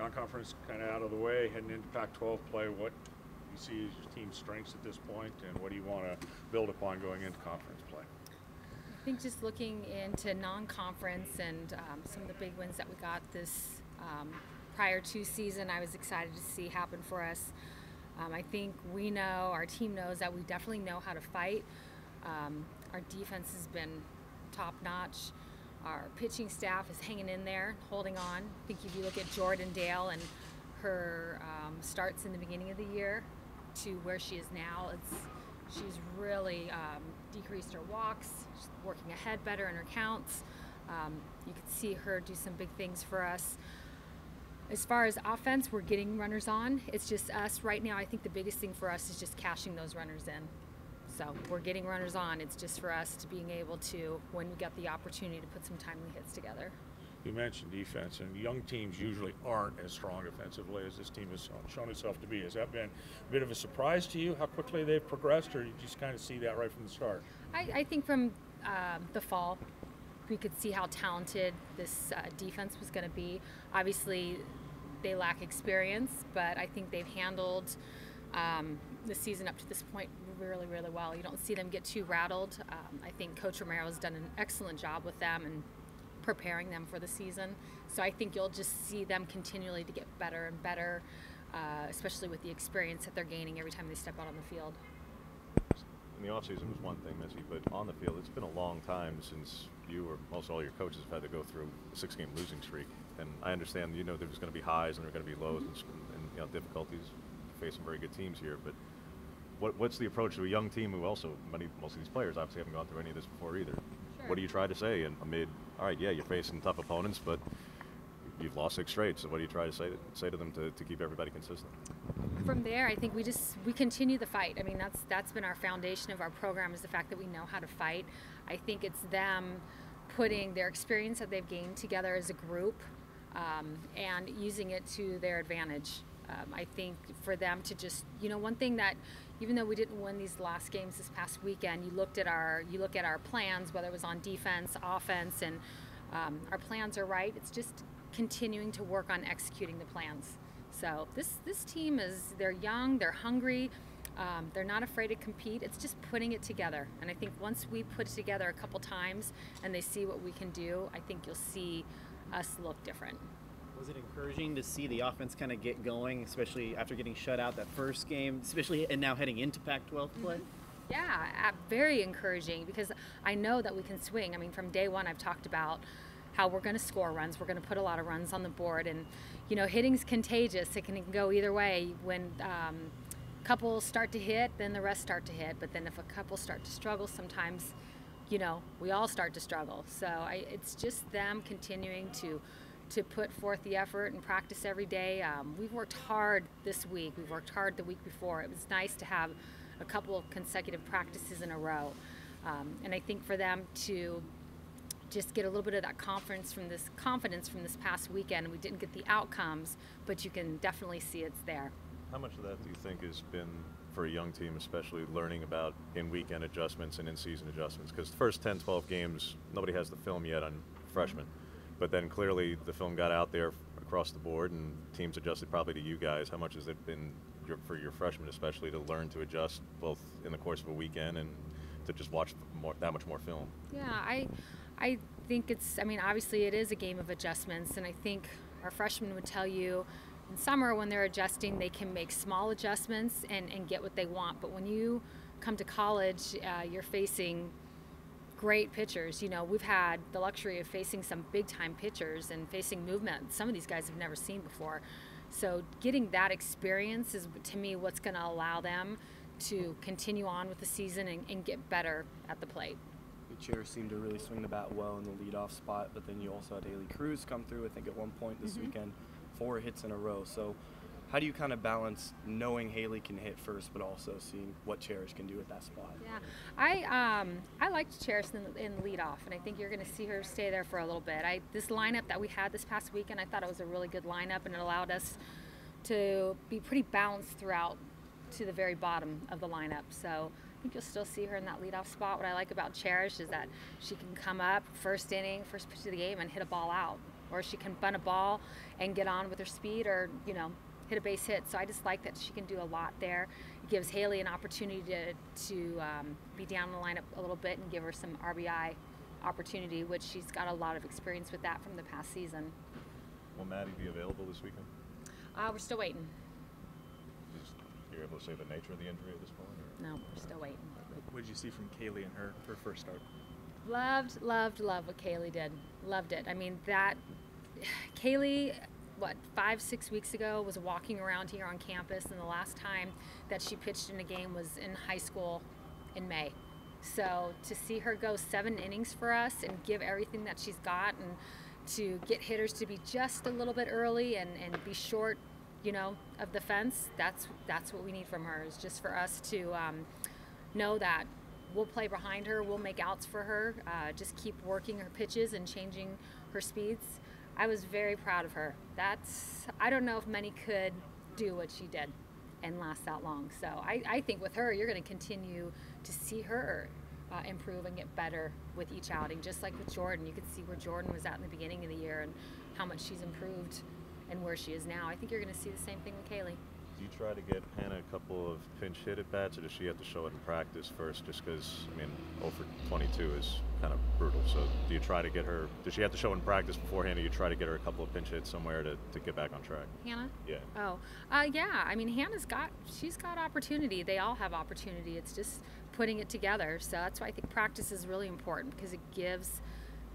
non-conference kind of out of the way, heading into Pac-12 play, what you see as your team's strengths at this point, and what do you want to build upon going into conference play? I think just looking into non-conference and some of the big wins that we got this prior to season, I was excited to see happen for us. I think we know, our team knows that we definitely know how to fight. Our defense has been top-notch. Our pitching staff is hanging in there, holding on. I think if you look at Jordan Dale and her starts in the beginning of the year to where she is now, she's really decreased her walks, she's working ahead better in her counts. You can see her do some big things for us. As far as offense, we're getting runners on. It's just us right now. I think the biggest thing for us is just cashing those runners in. So we're getting runners on. It's just for us to being able to, when we get the opportunity, to put some timely hits together. You mentioned defense, and young teams usually aren't as strong defensively as this team has shown itself to be. Has that been a bit of a surprise to you, how quickly they've progressed, or you just kind of see that right from the start? I think from the fall, we could see how talented this defense was going to be. Obviously, they lack experience, but I think they've handled the season up to this point really, really well. You don't see them get too rattled. I think Coach Romero has done an excellent job with them and preparing them for the season. So I think you'll just see them continually to get better and better, especially with the experience that they're gaining every time they step out on the field. In the offseason was one thing, Missy, but on the field, it's been a long time since you or most all your coaches have had to go through a 6-game losing streak. And I understand, there was going to be highs and there were going to be lows and difficulties. Face some very good teams here, but what's the approach to a young team who also, most of these players obviously haven't gone through any of this before either? Sure. What do you try to say amid, all right, yeah, you're facing tough opponents, but you've lost 6 straight, so what do you try to say to them to keep everybody consistent? From there, I think we continue the fight. I mean, that's been our foundation of our program, is the fact that we know how to fight. I think it's them putting their experience that they've gained together as a group and using it to their advantage. I think for them to just, one thing that, even though we didn't win these last games this past weekend, you look at our plans, whether it was on defense, offense, and our plans are right. It's just continuing to work on executing the plans. So this team they're young, they're hungry, they're not afraid to compete. It's just putting it together. And I think once we put it together a couple times and they see what we can do, I think you'll see us look different. Was it encouraging to see the offense kind of get going, especially after getting shut out that first game, especially and now heading into Pac-12 play? Yeah, very encouraging, because I know that we can swing. I mean, from day one, I've talked about how we're going to score runs. We're going to put a lot of runs on the board, and hitting's contagious. It can go either way. When a couple start to hit, then the rest start to hit. But then if a couple start to struggle, sometimes, we all start to struggle. So it's just them continuing to put forth the effort and practice every day. We've worked hard this week. We've worked hard the week before. It was nice to have a couple of consecutive practices in a row. And I think for them to just get a little bit of that confidence from this past weekend, we didn't get the outcomes, but you can definitely see it's there. How much of that do you think has been, for a young team especially, learning about in-weekend adjustments and in-season adjustments? Because the first 10, 12 games, nobody has the film yet on freshmen. But then clearly the film got out there across the board and teams adjusted probably to you guys. How much has it been for your freshmen especially to learn to adjust both in the course of a weekend and to just watch that much more film? Yeah, I think obviously it is a game of adjustments, and I think our freshmen would tell you in summer when they're adjusting, they can make small adjustments and get what they want. But when you come to college, you're facing great pitchers. We've had the luxury of facing some big-time pitchers and facing movement some of these guys have never seen before. So getting that experience is, to me, what's going to allow them to continue on with the season and get better at the plate. The Chairs seemed to really swing the bat well in the leadoff spot, but then you also had Haley Cruz come through, I think, at one point this weekend, 4 hits in a row. So how do you kind of balance knowing Haley can hit first, but also seeing what Cherish can do at that spot? Yeah, I liked Cherish in leadoff, and I think you're going to see her stay there for a little bit. This lineup that we had this past weekend, I thought it was a really good lineup, and it allowed us to be pretty balanced throughout to the very bottom of the lineup. So I think you'll still see her in that leadoff spot. What I like about Cherish is that she can come up first inning, first pitch of the game, and hit a ball out. or she can bunt a ball and get on with her speed, or hit a base hit. So I just like that she can do a lot there. It gives Haley an opportunity to be down the lineup a little bit and give her some RBI opportunity, which she's got a lot of experience with that from the past season. Will Maddie be available this weekend? We're still waiting. You're able to say the nature of the injury at this point? Or? No, we're still waiting. What did you see from Kaylee in her first start? Loved what Kaylee did. Loved it. I mean, Kaylee, 5-6 weeks ago, was walking around here on campus, and the last time that she pitched in a game was in high school in May. So to see her go 7 innings for us and give everything that she's got, and to get hitters to be just a little bit early and be short, of the fence, that's what we need from her, is just for us to know that we'll play behind her, we'll make outs for her, just keep working her pitches and changing her speeds. I was very proud of her. I don't know if many could do what she did and last that long. So I think with her, you're going to continue to see her improve and get better with each outing, just like with Jordan. You could see where Jordan was at in the beginning of the year and how much she's improved and where she is now. I think you're going to see the same thing with Kaylee. Do you try to get Hannah a couple of pinch hit at bats, or does she have to show it in practice first? Just because, 0 for 22 is kind of brutal. So do you try to get her, does she have to show in practice beforehand, or you try to get her a couple of pinch hits somewhere to get back on track? Hannah? Yeah. Oh, yeah. She's got opportunity. They all have opportunity. It's just putting it together. So that's why I think practice is really important, because it gives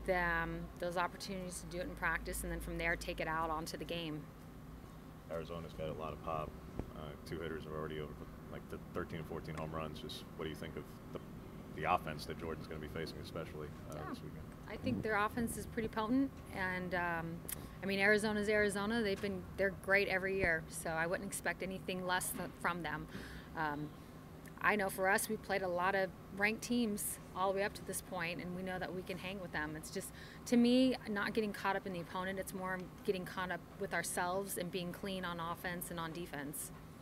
them those opportunities to do it in practice, and then from there take it out onto the game. Arizona's got a lot of pop. 2 hitters are already over the 13 or 14 home runs. Just what do you think of the offense that Jordan's going to be facing, especially this weekend? I think their offense is pretty potent, and Arizona's Arizona. They're great every year, so I wouldn't expect anything less from them. I know for us, we played a lot of ranked teams all the way up to this point, and we know that we can hang with them. It's just, to me, not getting caught up in the opponent. It's more getting caught up with ourselves and being clean on offense and on defense.